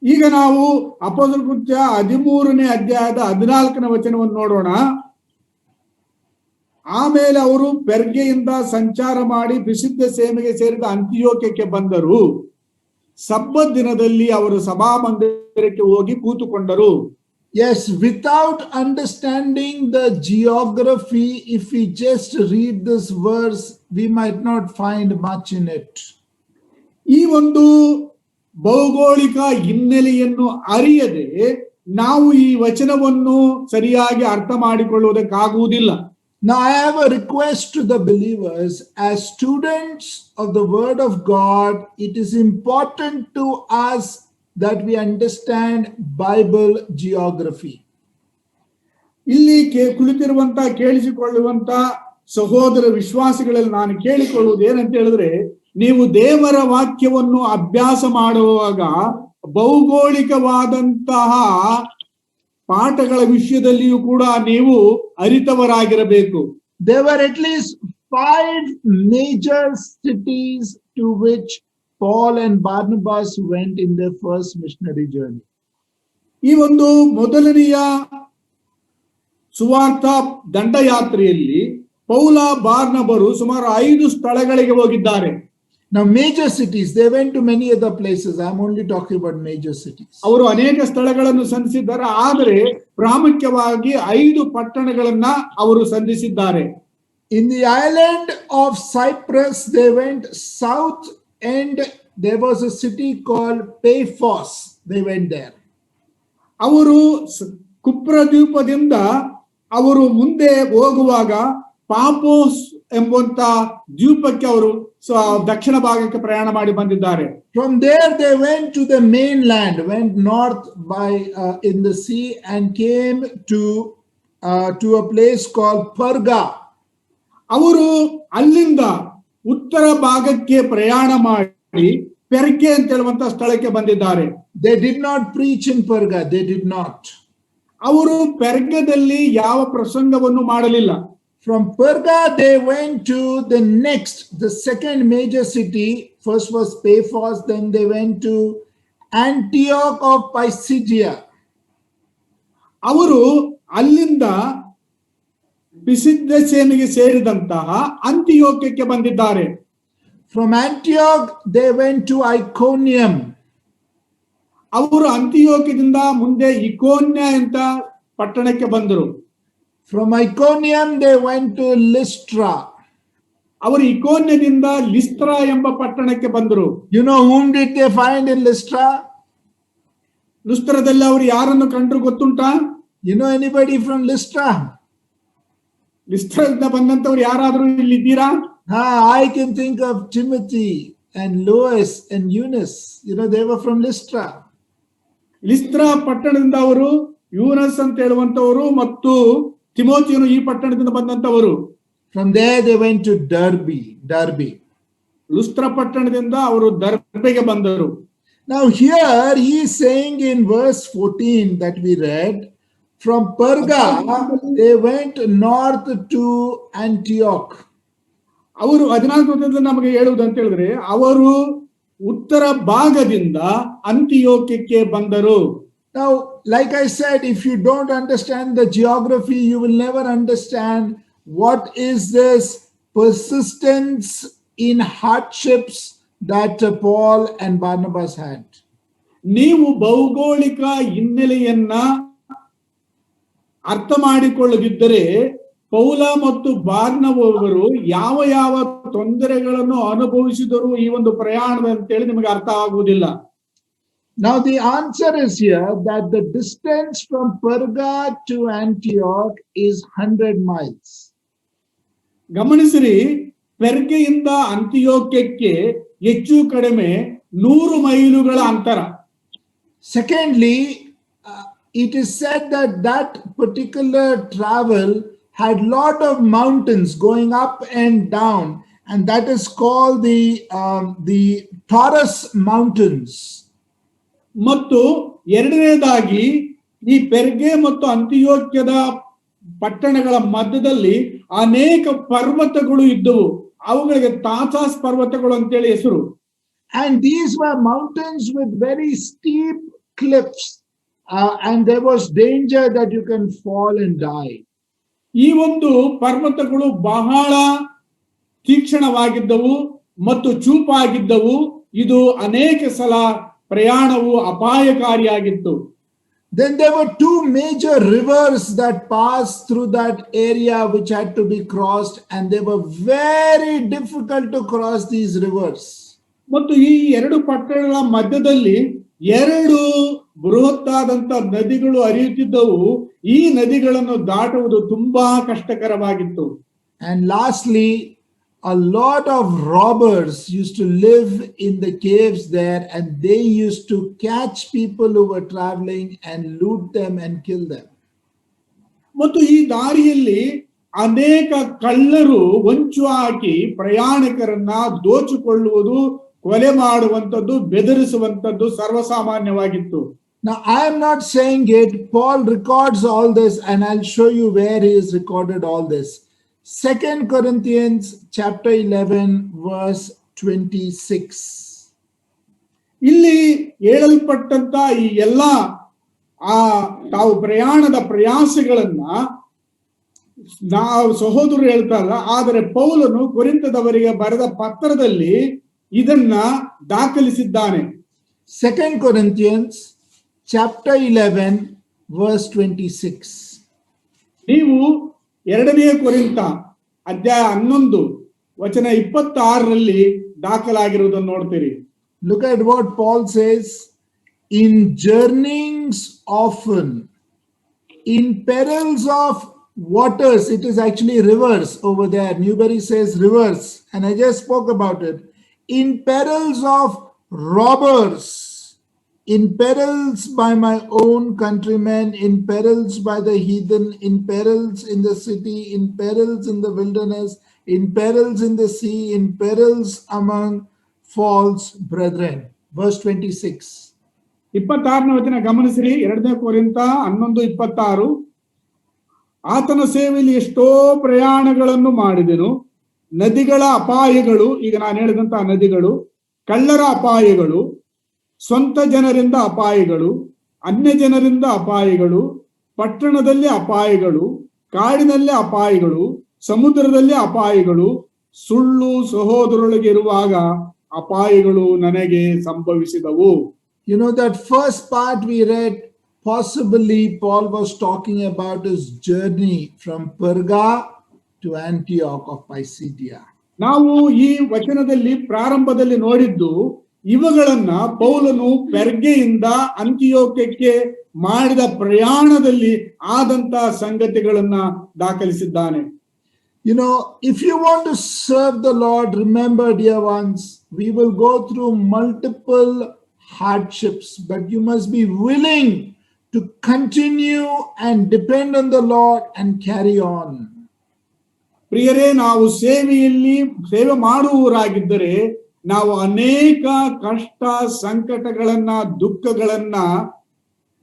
ಈಗ ನಾವು ಅಪೊಸ್ತಲರ ಕೃತ್ಯ 13ನೇ ಅಧ್ಯಾಯದ 14ನೇ ವಚನವನ್ನು ನೋಡೋಣ. ಆಮೇಲೆ ಅವರು ಪೆರ್ಗೆಯಿಂದ ಸಂಚಾರ ಮಾಡಿ ಪ್ರಸಿದ್ಧ ಸೇವೆಗೆ ಸೇರಿದ ಅಂತಿಯೋಕ್ಯಕ್ಕೆ ಬಂದರು. ಸಬ್ಬತ್ ದಿನದಲ್ಲಿ ಅವರು ಸಭಾಮಂದಿರಕ್ಕೆ ಹೋಗಿ ಕೂತುಕೊಂಡರು. Yes, without understanding the geography, if we just read this verse, we might not find much in it. ಈ ಒಂದು ಭೌಗೋಳಿಕ ಹಿನ್ನೆಲೆಯನ್ನು ಅರಿಯದೆ ನಾವು ಈ ವಚನವನ್ನು ಸರಿಯಾಗಿ ಅರ್ಥ ಮಾಡಿಕೊಳ್ಳುವುದಕ್ಕಾಗುವುದಿಲ್ಲ. Now I have a request to the believers. As students of the word of God, it is important to us that we understand Bible geography. ಇಲ್ಲಿ ಕುಳಿತಿರುವಂತ ಕೇಳಿಸಿಕೊಳ್ಳುವಂತ ಸಹೋದರ ವಿಶ್ವಾಸಿಗಳಲ್ಲಿ ನಾನು ಕೇಳಿಕೊಳ್ಳುವುದು ಏನಂತ ಹೇಳಿದ್ರೆ, ನೀವು ದೇವರ ವಾಕ್ಯವನ್ನು ಅಭ್ಯಾಸ ಮಾಡುವಾಗ ಭೌಗೋಳಿಕವಾದಂತಹ ಪಾಠಗಳ ವಿಷಯದಲ್ಲಿಯೂ ಕೂಡ ನೀವು ಅರಿತವರಾಗಿರಬೇಕು. There were at least 5 major cities to which Paul and Barnabas went in their first missionary journey. ಈ ಒಂದು ಮೊದಲನೆಯ ಸುವಾರ್ಥ ದಂಡಯಾತ್ರೆಯಲ್ಲಿ ಪೌಲ ಬಾರ್ನಬರು ಸುಮಾರು 5 ಸ್ಥಳಗಳಿಗೆ ಹೋಗಿದ್ದಾರೆ. Now major cities, they went to many other places. I'm only talking about major cities. ಅವರು ಅನೇಕ ಸ್ಥಳಗಳನ್ನು ಸಂಧಿಸಿದ್ದಾರೆ, ಆದರೆ ಪ್ರಾಮುಖ್ಯವಾಗಿ 5 ಪಟ್ಟಣಗಳನ್ನ ಅವರು ಸಂಧಿಸಿದ್ದಾರೆ. In the island of Cyprus, they went south and there was a city called Paphos. They went there. ಅವರು ಕುಪ್ರ ದ್ವೀಪದಿಂದ ಅವರು ಮುಂದೆ ಹೋಗುವಾಗ ಪಾಪೋಸ್ ಎಂಬಂತ ದ್ವೀಪಕ್ಕೆ ಅವರು ದಕ್ಷಿಣ ಭಾಗಕ್ಕೆ ಪ್ರಯಾಣ ಮಾಡಿ ಬಂದಿದ್ದಾರೆ. From there they went to the mainland, went north by in the sea and came to a place called Perga. ಅವರು ಅಲ್ಲಿಂದ ಉತ್ತರ ಭಾಗಕ್ಕೆ ಪ್ರಯಾಣ ಮಾಡಿ ಪೆರ್ಗೆ ಅಂತ ಹೇಳುವಂತ ಸ್ಥಳಕ್ಕೆ ಬಂದಿದ್ದಾರೆ. They did not preach in Perga. They did not. ಅವರು ಪೆರ್ಗದಲ್ಲಿ ಯಾವ ಪ್ರಸಂಗವನ್ನು ಮಾಡಲಿಲ್ಲ. From Perga they went to the second major city. First was Paphos, then they went to Antioch of Pisidia. ಅವರು ಅಲ್ಲಿಂದ ಪ್ರಸಿದ್ಧ ಸೇನೆಗೆ ಸೇರಿದಂತಹ ಅಂತಿಯೋಕ್ಯಕ್ಕೆ ಬಂದಿದ್ದಾರೆ. From Antioch they went to Iconium. ಅವರು ಅಂತಿಯೋಕ್ಯದಿಂದ ಮುಂದೆ ಇಕೋನ್ಯ ಅಂತ ಪಟ್ಟಣಕ್ಕೆ ಬಂದರು. From Iconium they went to Lystra. ಅವರು ಇಕೋನ್ಯದಿಂದ ಲಿಸ್ತ್ರಾ ಎಂಬ ಪಟ್ಟಣಕ್ಕೆ ಬಂದರು. You know whom did they find in Lystra? ಲುಸ್ತ್ರದಲ್ಲಿ ಅವರು ಯಾರನ್ನು ಕಂಡ್ರು ಗೊತ್ತುಂಟಾ? You know anybody from Lystra? ಲಿಸ್ತ್ರದಿಂದ ಬಂದಂತವ್ರು ಯಾರಾದರೂ ಇಲ್ಲಿದ್ದೀರಾ? I can think of Timothy and Lois and Eunice. You know, they were from Lystra. ಲಿಸ್ತ್ರಾ ಪಟ್ಟಣದಿಂದ ಅವರು ಯೂನಸ್ ಅಂತ ಹೇಳುವಂತವರು ಮತ್ತು ತಿಮೋತಿಯನು ಈ ಪಟ್ಟಣದಿಂದ ಬಂದಂತವರು. From there they went to Derbe. ಲುಸ್ತ್ರ ಪಟ್ಟಣದಿಂದ ಅವರು ದರ್ಬೆಗೆ ಬಂದರು. Now here he is saying in verse 14 that we read, From Perga, they went north to Antioch. ಅವರು 14 ನಮಗೆ ಹೇಳುವುದು ಅಂತ ಹೇಳಿದ್ರೆ ಅವರು ಉತ್ತರ ಭಾಗದಿಂದ ಅಂತಿಯೋಕ್ಯಕ್ಕೆ ಬಂದರು. Now, like I said, if you don't understand the geography, you will never understand what is this persistence in hardships that Paul and Barnabas had. ನೀವು ಭೌಗೋಳಿಕ ಹಿನ್ನೆಲೆಯನ್ನ ಅರ್ಥ ಮಾಡಿಕೊಳ್ಳದಿದ್ದರೆ ಪೌಲ ಮತ್ತು ಬಾರ್ನಬರು ಯಾವ ಯಾವ ತೊಂದರೆಗಳನ್ನು ಅನುಭವಿಸಿದರು ಈ ಒಂದು ಪ್ರಯಾಣದಲ್ಲಿ ಅಂತೇಳಿ ನಿಮಗೆ ಅರ್ಥ ಆಗುವುದಿಲ್ಲ. Now the answer is here that the distance from Perga to Antioch is 100 miles. ಗಮನಿಸಿರಿ, ಪೆರ್ಗೆಯಿಂದ ಅಂತಿಯೋಕ್ಯಕ್ಕೆ ಹೆಚ್ಚು ಕಡಿಮೆ 100 ಮೈಲುಗಳ ಅಂತರ. Secondly, it is said that that particular travel had lot of mountains going up and down, and that is called the Taurus Mountains. ಮತ್ತು ಎರಡನೇದಾಗಿ ಈ ಪೆರ್ಗೆ ಮತ್ತು ಅಂತಿಯೋಕ್ಯದ ಪಟ್ಟಣಗಳ ಮಧ್ಯದಲ್ಲಿ ಅನೇಕ ಪರ್ವತಗಳು ಇದ್ದವು. ಅವುಗಳಿಗೆ ತಾಸಾಸ್ ಪರ್ವತಗಳು ಅಂತೇಳಿ ಹೆಸರು. And these were mountains with very steep cliffs, and there was danger that you can fall and die. ಈ ಒಂದು ಪರ್ವತಗಳು ಬಹಳ ತೀಕ್ಷ್ಣವಾಗಿದ್ದವು ಮತ್ತು ಚೂಪಾಗಿದ್ದವು. ಇದು ಅನೇಕ ಸಲ ಪ್ರಯಾಣವು ಅಪಾಯಕಾರಿಯಾಗಿತ್ತು. Then there were two major rivers that passed through that area which had to be crossed, and they were very difficult to cross these rivers. ಮತ್ತು ಈ ಎರಡು ಪಟ್ಟಣಗಳ ಮಧ್ಯದಲ್ಲಿ ಎರಡು ಬೃಹತ್ತಾದಂತ ನದಿಗಳು ಹರಿಯುತ್ತಿದ್ದವು. ಈ ನದಿಗಳನ್ನು ದಾಟುವುದು ತುಂಬಾ ಕಷ್ಟಕರವಾಗಿತ್ತು. And lastly, a lot of robbers used to live in the caves there, and they used to catch people who were traveling and loot them and kill them. ಮತ್ತು ಈ ದಾರಿಯಲ್ಲಿ ಅನೇಕ ಕಳ್ಳರು ಹೊಂಚು ಹಾಕಿ ಪ್ರಯಾಣಿಕರನ್ನ ದೋಚಿಕೊಳ್ಳುವುದು, ಕೊಲೆ ಮಾಡುವಂತದ್ದು, ಬೆದರಿಸುವಂತದ್ದು ಸರ್ವಸಾಮಾನ್ಯವಾಗಿತ್ತು. Now, I am not saying it. Paul records all this, and I'll show you where he has recorded all this. 2 Corinthians chapter 11, verse 26. ಇಲ್ಲಿ ಹೇಳಲ್ಪಟ್ಟಂತ ಈ ಎಲ್ಲ ತಾವು ಪ್ರಯಾಣದ ಪ್ರಯಾಸಗಳನ್ನ ನಾವು ಸಹೋದರರು ಹೇಳ್ತಾರಲ್ಲ, ಆದರೆ ಪೌಲನು ಕೊರಿಂಥದವರಿಗೆ ಬರೆದ ಪತ್ರದಲ್ಲಿ ಇದನ್ನ ದಾಖಲಿಸಿದ್ದಾನೆ. 2 Corinthians chapter 11, verse 26. ನೀವು 2 ಕೊರಿಂಥ ಅಧ್ಯಾಯ 11 ವಚನ 26ರಲ್ಲಿ ದಾಖಲಾಗಿರುವುದನ್ನು ನೋಡ್ತೀರಿ. Look at what Paul says. In journeyings often, in perils of waters, it is actually rivers over there. Newberry says rivers, and I just spoke about it. In perils of robbers, in perils by my own countrymen, in perils by the heathen, in perils in the city, in perils in the wilderness, in perils in the sea, in perils among false brethren. Verse 26. 26ನೇ ವಚನ ಗಮನಿಸಿರಿ. 2 ಕೊರಿಂಥ 11:26. ಆತನ ಸೇವೆಯಲ್ಲಿ ಎಷ್ಟೋ ಪ್ರಯಾಣಗಳನ್ನು ಮಾಡಿದೆನು. ನದಿಗಳ ಅಪಾಯಗಳು, ಈಗ ನಾನು ಹೇಳಿದಂತಹ ನದಿಗಳು, ಕಳ್ಳರ ಅಪಾಯಗಳು, ಸ್ವಂತ ಜನರಿಂದ ಅಪಾಯಗಳು, ಅನ್ಯ ಜನರಿಂದ ಅಪಾಯಗಳು, ಪಟ್ಟಣದಲ್ಲಿ ಅಪಾಯಗಳು, ಕಾಡಿನಲ್ಲಿ ಅಪಾಯಗಳು, ಸಮುದ್ರದಲ್ಲಿ ಅಪಾಯಗಳು, ಸುಳ್ಳು ಸಹೋದರೊಳಗೆ ಇರುವಾಗ ಅಪಾಯಗಳು ನನಗೆ ಸಂಭವಿಸಿದವು. You know, that first part we read, possibly Paul was talking about his journey from Perga to Antioch of Pisidia. ನಾವು ಈ ವಚನದಲ್ಲಿ ಪ್ರಾರಂಭದಲ್ಲಿ ನೋಡಿದ್ದು ಇವುಗಳನ್ನ ಪೌಲನು ಪೆರ್ಗೆಯಿಂದ ಅಂತಿಯೋಕ್ಯಕ್ಕೆ ಮಾಡಿದ ಪ್ರಯಾಣದಲ್ಲಿ ಆದಂತ ಸಂಗತಿಗಳನ್ನ ದಾಖಲಿಸಿದ್ದಾನೆ. You know, if you want to serve the Lord, remember, dear ones, we will go through multiple hardships, but you must be willing to continue and depend on the Lord and carry on. ಪ್ರಿಯರೇ, ನಾವು ಸೇವೆ ಮಾಡುವವರಾಗಿದ್ದರೆ ನಾವು ಅನೇಕ ಕಷ್ಟ ಸಂಕಟಗಳನ್ನ ದುಃಖಗಳನ್ನ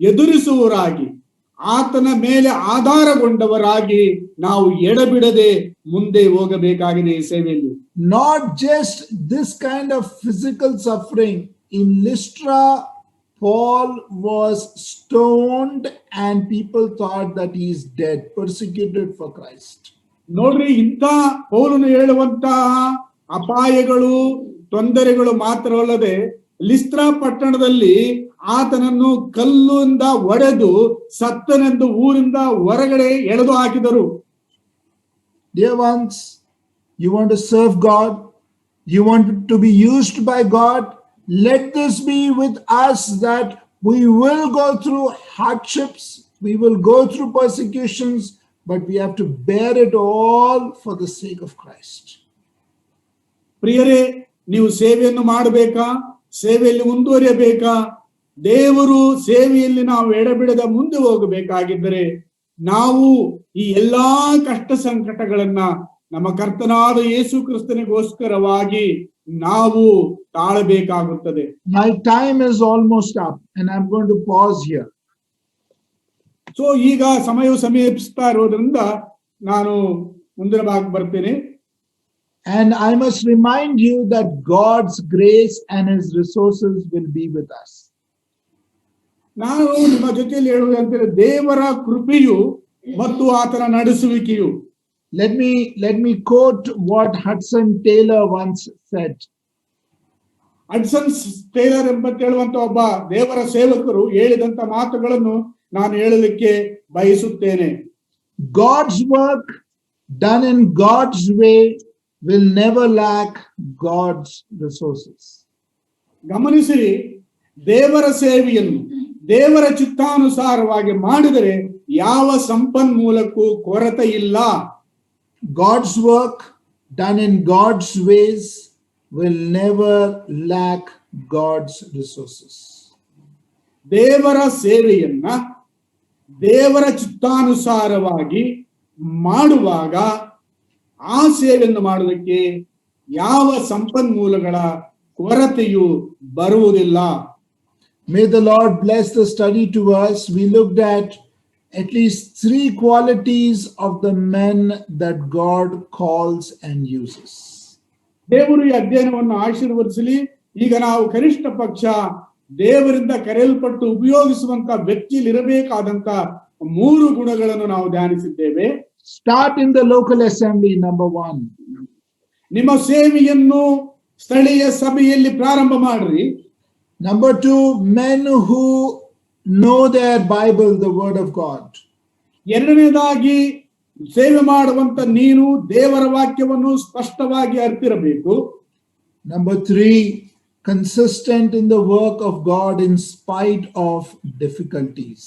ಎದುರಿಸುವವರಾಗಿ ಆತನ ಮೇಲೆ ಆಧಾರಗೊಂಡವರಾಗಿ ನಾವು ಎಡಬಿಡದೆ ಮುಂದೆ ಹೋಗಬೇಕಾಗಿದೆ ಈ ಸೇವೆಯಲ್ಲಿ. Not just this kind of physical suffering. In Lystra, Paul was stoned and people thought that he is dead, persecuted for Christ. ನೋಡ್ರಿ, ಇಂಥ ಪೌಲನು ಹೇಳುವಂತಹ ಅಪಾಯಗಳು ತೊಂದರೆಗಳು ಮಾತ್ರವಲ್ಲದೆ ಲಿಸ್ತ್ರಾ ಪಟ್ಟಣದಲ್ಲಿ ಆತನನ್ನು ಕಲ್ಲಿಂದ ಒಡೆದು ಸತ್ತನೆಂದು ಊರಿಂದ ಹೊರಗಡೆ ಎಳೆದು ಹಾಕಿದರು. Dear ones, you want to serve God, you want to be used by God, let this be with us, that we will go through hardships, we will go through persecutions, but we have to bear it all for the sake of Christ. ಪ್ರಿಯರೇ, ನೀವು ಸೇವೆಯನ್ನು ಮಾಡಬೇಕಾ, ಸೇವೆಯಲ್ಲಿ ಮುಂದುವರಿಯಬೇಕಾ? ದೇವರು ಸೇವೆಯಲ್ಲಿ ನಾವು ಎಡಬಿಡದ ಮುಂದೆ ಹೋಗಬೇಕಾಗಿದ್ದರೆ ನಾವು ಈ ಎಲ್ಲಾ ಕಷ್ಟ ಸಂಕಟಗಳನ್ನ ನಮ್ಮ ಕರ್ತನಾದ ಯೇಸು ಕ್ರಿಸ್ತನಿಗೋಸ್ಕರವಾಗಿ ನಾವು ತಾಳಬೇಕಾಗುತ್ತದೆ. My time is almost up and I'm going to pause here. So ಈಗ ಸಮಯವು ಸಮೀಪಿಸ್ತಾ ಇರೋದ್ರಿಂದ ನಾನು ಮುಂದಿನ ಭಾಗಕ್ಕೆ ಬರ್ತೇನೆ. And I must remind you that God's grace and his resources will be with us. ನಾನು ನಿಮ್ಮ ಜೊತೆಯಲ್ಲಿ ಹೇಳುವುದಂತೆ ದೇವರ ಕೃಪೆಯು ಮತ್ತು ಆತನ ನಡೆಸುವಿಕೆಯು. Let me quote what Hudson Taylor once said. Hudson Taylor ಎಂಬ ಹೇಳುವಂತ ಒಬ್ಬ ದೇವರ ಸೇವಕರು ಹೇಳಿದಂತ ಮಾತುಗಳನ್ನು ನಾನು ಹೇಳಲಿಕ್ಕೆ ಬಯಸುತ್ತೇನೆ. God's work done in God's way will never lack God's resources. ಗಮನಿಸಿರಿ, ದೇವರ ಸೇವೆಯನ್ನು ದೇವರ ಚಿತ್ತಾನುಸಾರವಾಗಿ ಮಾಡಿದರೆ ಯಾವ ಸಂಪನ್ಮೂಲಕ್ಕೂ ಕೊರತೆ ಇಲ್ಲ. God's work done in God's ways will never lack God's resources. ದೇವರ ಸೇವೆಯನ್ನ ದೇವರ ಚಿತ್ತಾನುಸಾರವಾಗಿ ಮಾಡುವಾಗ ಆ ಸೇವೆಯನ್ನು ಮಾಡುವುದಕ್ಕೆ ಯಾವ ಸಂಪನ್ಮೂಲಗಳ ಕೊರತೆಯು ಬರುವುದಿಲ್ಲ. May the Lord bless the study to us. We looked at least 3 qualities of the men that God calls and uses. ದೇವರು ಈ ಅಧ್ಯಯನವನ್ನು ಆಶೀರ್ವದಿಸಲಿ. ಈಗ ನಾವು ಕನಿಷ್ಠ ಪಕ್ಷ ದೇವರಿಂದ ಕರೆಯಲ್ಪಟ್ಟು ಉಪಯೋಗಿಸುವಂತ ವ್ಯಕ್ತಿಯಲ್ಲಿ ಇರಬೇಕಾದಂತ 3 ಗುಣಗಳನ್ನು ನಾವು ಧ್ಯಾನಿಸಿದ್ದೇವೆ. Start in the local assembly, number 1. ನಿಮ್ಮ ಸೇವೆಯನ್ನು ಸ್ಥಳೀಯ ಸಭೆಯಲ್ಲಿ ಪ್ರಾರಂಭ ಮಾಡ್ರಿ. Number 2, men who know their Bible, the word of God. ಎರಡನೇದಾಗಿ ಸೇವೆ ಮಾಡುವಂತ ನೀನು ದೇವರ ವಾಕ್ಯವನ್ನು ಸ್ಪಷ್ಟವಾಗಿ ಅರಿತಿರಬೇಕು. Number 3, consistent in the work of God in spite of difficulties.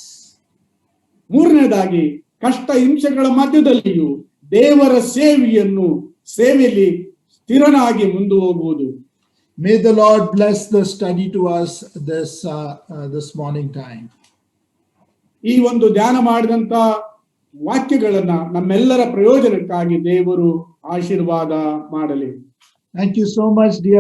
ಮೂರನೇದಾಗಿ ಕಷ್ಟ ಹಿಂಸೆಗಳ ಮಧ್ಯದಲ್ಲಿಯೂ ದೇವರ ಸೇವೆಯಲ್ಲಿ ಸ್ಥಿರನಾಗಿ ಮುಂದೆ ಹೋಗುವುದು. May the Lord bless the study to us this morning time. ಈ ಒಂದು ಧ್ಯಾನ ಮಾಡಿದಂತ ವಾಕ್ಯಗಳನ್ನ ನಮ್ಮೆಲ್ಲರ ಪ್ರಯೋಜನಕ್ಕಾಗಿ ದೇವರು ಆಶೀರ್ವಾದ ಮಾಡಲಿ. Thank you so much, dear.